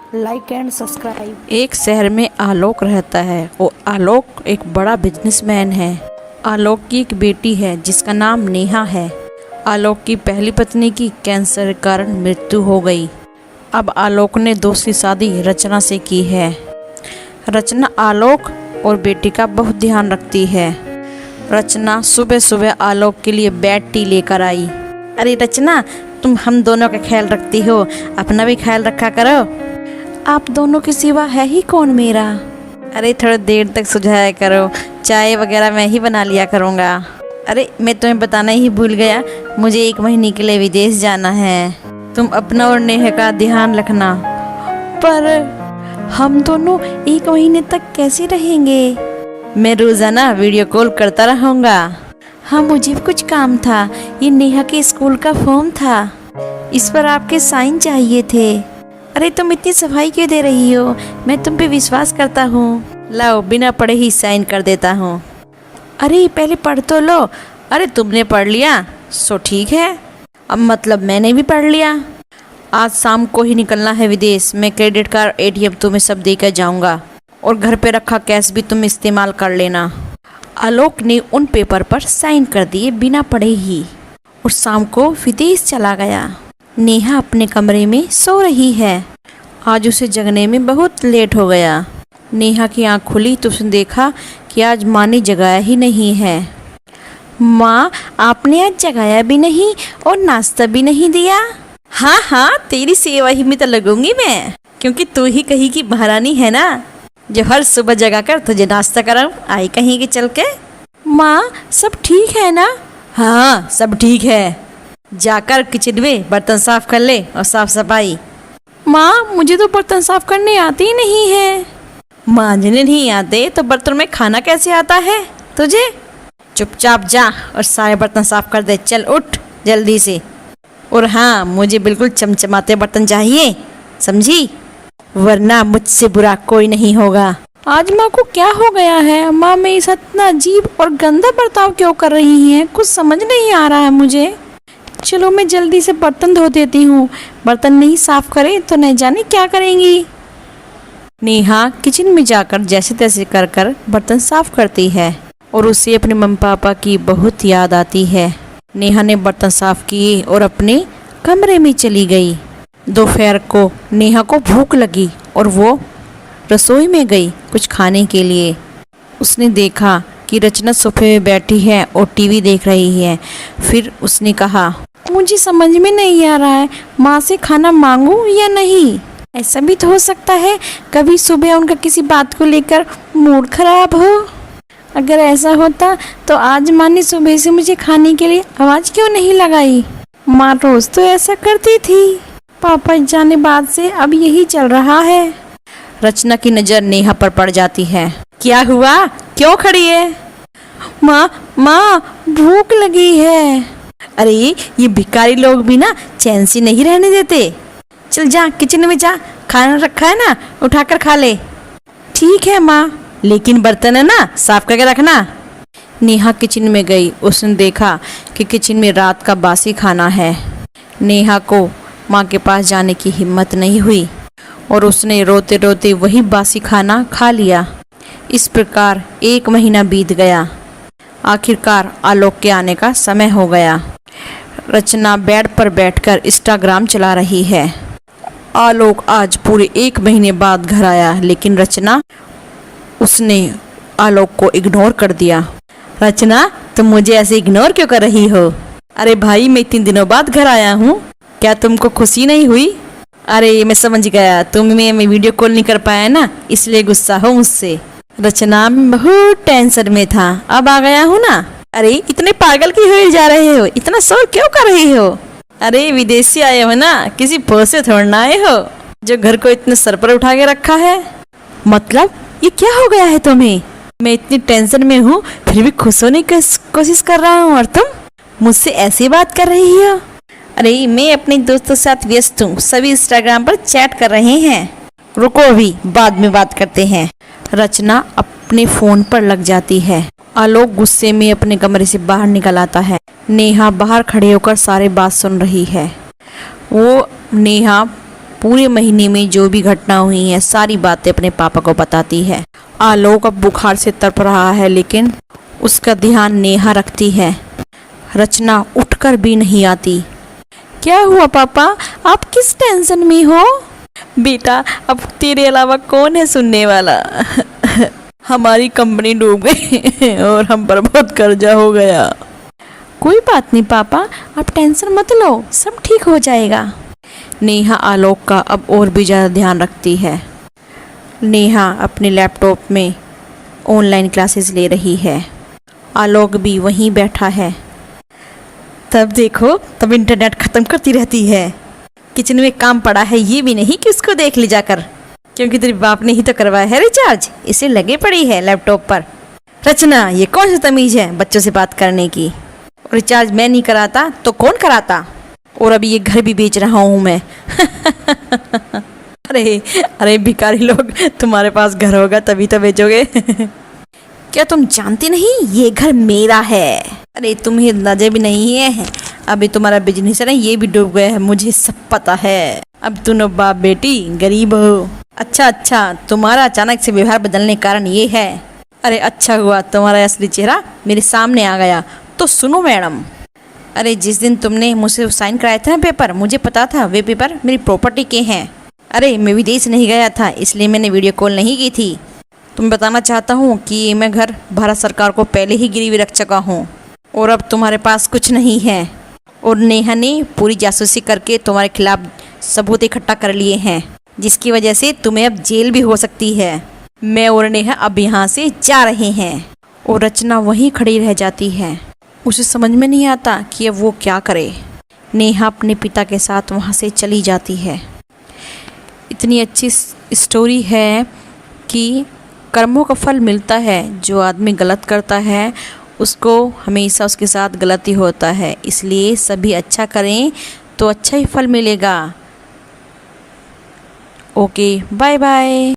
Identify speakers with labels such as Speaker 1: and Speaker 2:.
Speaker 1: Like and subscribe.
Speaker 2: एक शहर में आलोक रहता है और आलोक एक बड़ा बिजनेसमैन है। आलोक की एक बेटी है जिसका नाम नेहा है। आलोक की पहली पत्नी की कैंसर के कारण मृत्यु हो गई। अब आलोक ने दूसरी शादी रचना से की है। रचना आलोक और बेटी का बहुत ध्यान रखती है। रचना सुबह सुबह आलोक के लिए बेड टी लेकर आई। अरे रचना, तुम हम दोनों का ख्याल रखती हो, अपना भी ख्याल रखा करो। आप दोनों के सिवा है ही कौन मेरा। अरे थोड़ी देर तक सुझाया करो, चाय वगैरह मैं ही बना लिया करूँगा। अरे मैं तुम्हें बताना ही भूल गया, मुझे 1 महीने के लिए विदेश जाना है। तुम अपना और नेहा का ध्यान रखना। पर हम दोनों 1 महीने तक कैसे रहेंगे। मैं रोज़ाना वीडियो कॉल करता रहूँगा। हाँ, मुझे भी कुछ काम था। ये नेहा के स्कूल का फॉर्म था, इस पर आपके साइन चाहिए थे। अरे तुम इतनी सफाई क्यों दे रही हो, मैं तुम पे विश्वास करता हूँ। लाओ, बिना पढ़े ही साइन कर देता हूँ। अरे पहले पढ़ तो लो। अरे तुमने पढ़ लिया सो ठीक है, अब मतलब मैंने भी पढ़ लिया। आज शाम को ही निकलना है विदेश। मैं क्रेडिट कार्ड, ATM तुम्हें सब देकर जाऊँगा और घर पे रखा कैश भी तुम इस्तेमाल कर लेना। आलोक ने उन पेपर पर साइन कर दिए बिना पढ़े ही और शाम को विदेश चला गया। नेहा अपने कमरे में सो रही है। आज उसे जगने में बहुत लेट हो गया। नेहा की आंख खुली तो उसने देखा कि आज माँ ने जगाया ही नहीं है। माँ, आपने आज जगाया भी नहीं और नाश्ता भी नहीं दिया। हाँ हाँ, तेरी सेवा ही में तो लगूंगी मैं, क्योंकि तू ही कहीं की महारानी है ना, जो हर सुबह जगा कर तुझे नाश्ता कराऊं। आई कहीं की चल के। माँ, सब ठीक है ना। हाँ सब ठीक है, जाकर किचन में बर्तन साफ कर ले और साफ सफाई। माँ, मुझे तो बर्तन साफ करने आते ही नहीं है। मांजने नहीं आते तो बर्तन में खाना कैसे आता है तुझे। चुपचाप जा और सारे बर्तन साफ कर दे। चल उठ जल्दी से। और हाँ, मुझे बिल्कुल चमचमाते बर्तन चाहिए, समझी, वरना मुझसे बुरा कोई नहीं होगा। आज माँ को क्या हो गया है। माँ मेरे साथ इतना अजीब और गंदा बर्ताव क्यों कर रही हैं, कुछ समझ नहीं आ रहा है मुझे। चलो मैं जल्दी से बर्तन धो देती हूँ, बर्तन नहीं साफ करे तो न जाने क्या करेंगी। नेहा किचन में जाकर जैसे तैसे कर कर बर्तन साफ करती है और उसे अपने मम्मी पापा की बहुत याद आती है। नेहा ने बर्तन साफ किए और अपने कमरे में चली गई। दोपहर को नेहा को भूख लगी और वो रसोई में गई कुछ खाने के लिए। उसने देखा कि रचना सोफे में बैठी है और टीवी देख रही है। फिर उसने कहा, मुझे समझ में नहीं आ रहा है, माँ से खाना मांगूं या नहीं। ऐसा भी तो हो सकता है कभी सुबह उनका किसी बात को लेकर मूड खराब हो। अगर ऐसा होता तो आज माँ ने सुबह से मुझे खाने के लिए आवाज़ क्यों नहीं लगाई। माँ रोज तो ऐसा करती थी, पापा जाने बाद से अब यही चल रहा है। रचना की नज़र नेहा पर पड़ जाती है। क्या हुआ, क्यों खड़ी है। माँ माँ, भूख लगी है। अरे ये भिखारी लोग भी ना चैन से नहीं रहने देते। चल जा किचन में जा, खाना रखा है ना, उठाकर खा ले। ठीक है माँ, लेकिन बर्तन है ना साफ करके रखना। नेहा किचन में गई। उसने देखा कि किचन में रात का बासी खाना है। नेहा को माँ के पास जाने की हिम्मत नहीं हुई और उसने रोते रोते वही बासी खाना खा लिया। इस प्रकार 1 महीना बीत गया। आखिरकार आलोक के आने का समय हो गया। रचना बेड पर बैठकर इंस्टाग्राम चला रही है। आलोक आज पूरे 1 महीने बाद घर आया, लेकिन रचना, उसने आलोक को इग्नोर कर दिया। रचना, तुम मुझे ऐसे इग्नोर क्यों कर रही हो। अरे भाई, मैं 3 दिनों बाद घर आया हूँ, क्या तुमको खुशी नहीं हुई। अरे मैं समझ गया, मैं वीडियो कॉल नहीं कर पाया ना, इसलिए गुस्सा हो मुझसे। रचना, मैं बहुत टेंशन में था, अब आ गया हूँ ना। अरे इतने पागल क्यों हुए जा रहे हो, इतना शोर क्यों कर रहे हो। अरे विदेश से आए हो ना, किसी पोस्ट से थोड़ा ना आए हो जो घर को इतने सर पर उठा के रखा है। मतलब ये क्या हो गया है तुम्हें। मैं इतनी टेंशन में हूँ फिर भी खुश होने की कोशिश कर रहा हूँ और तुम मुझसे ऐसी बात कर रही हो। अरे मैं अपने दोस्तों के साथ व्यस्त हूँ, सभी इंस्टाग्राम पर चैट कर रहे हैं। रुको, अभी बाद में बात करते हैं। रचना अपने फोन पर लग जाती है। आलोक गुस्से में अपने कमरे से बाहर निकल आता है। नेहा बाहर खड़े होकर सारी बात सुन रही है। वो नेहा पूरे महीने में जो भी घटना हुई है सारी बातें अपने पापा को बताती है। आलोक अब बुखार से तड़प रहा है, लेकिन उसका ध्यान नेहा रखती है। रचना उठकर भी नहीं आती। क्या हुआ पापा, आप किस टेंशन में हो? बेटा, अब तेरे अलावा कौन है सुनने वाला? हमारी कंपनी डूब गई और हम पर बहुत कर्जा हो गया। कोई बात नहीं पापा, आप टेंशन मत लो, सब ठीक हो जाएगा। नेहा आलोक का अब और भी ज़्यादा ध्यान रखती है। नेहा अपने लैपटॉप में ऑनलाइन क्लासेस ले रही है। आलोक भी वहीं बैठा है। तब देखो, तब इंटरनेट ख़त्म करती रहती है। किचन में काम पड़ा है ये भी नहीं कि उसको देख ली जाकर, क्योंकि तेरे बाप ने ही तो करवाया है रिचार्ज, इसे लगे पड़ी है लैपटॉप पर। रचना, ये कौन सी तमीज़ है बच्चों से बात करने की? रिचार्ज मैं नहीं कराता तो कौन कराता? और अभी ये घर भी बेच रहा हूँ मैं। अरे अरे भिखारी लोग, तुम्हारे पास घर होगा तभी तो बेचोगे। क्या तुम जानती नहीं ये घर मेरा है? अरे तुम्हें अंदाजा भी नहीं है, अभी तुम्हारा बिजनेस है ना ये भी डूब गया है, मुझे सब पता है। अब दोनों बाप बेटी गरीब हो। अच्छा, तुम्हारा अचानक से व्यवहार बदलने का कारण ये है। अरे अच्छा हुआ तुम्हारा असली चेहरा मेरे सामने आ गया। तो सुनो मैडम, अरे जिस दिन तुमने मुझसे साइन कराया था ना पेपर, मुझे पता था वे पेपर मेरी प्रॉपर्टी के हैं। अरे मैं विदेश नहीं गया था इसलिए मैंने वीडियो कॉल नहीं की थी। तुम्हें बताना चाहता हूँ कि मैं घर भारत सरकार को पहले ही गिरवी रख चुका हूँ और अब तुम्हारे पास कुछ नहीं है। और नेहा ने पूरी जासूसी करके तुम्हारे खिलाफ सबूत इकट्ठा कर लिए हैं, जिसकी वजह से तुम्हें अब जेल भी हो सकती है। मैं और नेहा अब यहाँ से जा रहे हैं। और रचना वहीं खड़ी रह जाती है। उसे समझ में नहीं आता कि अब वो क्या करे। नेहा अपने पिता के साथ वहाँ से चली जाती है। इतनी अच्छी स्टोरी है कि कर्मों का फल मिलता है। जो आदमी गलत करता है उसको हमेशा उसके साथ गलती होता है, इसलिए सभी अच्छा करें तो अच्छा ही फल मिलेगा। Okay, bye bye.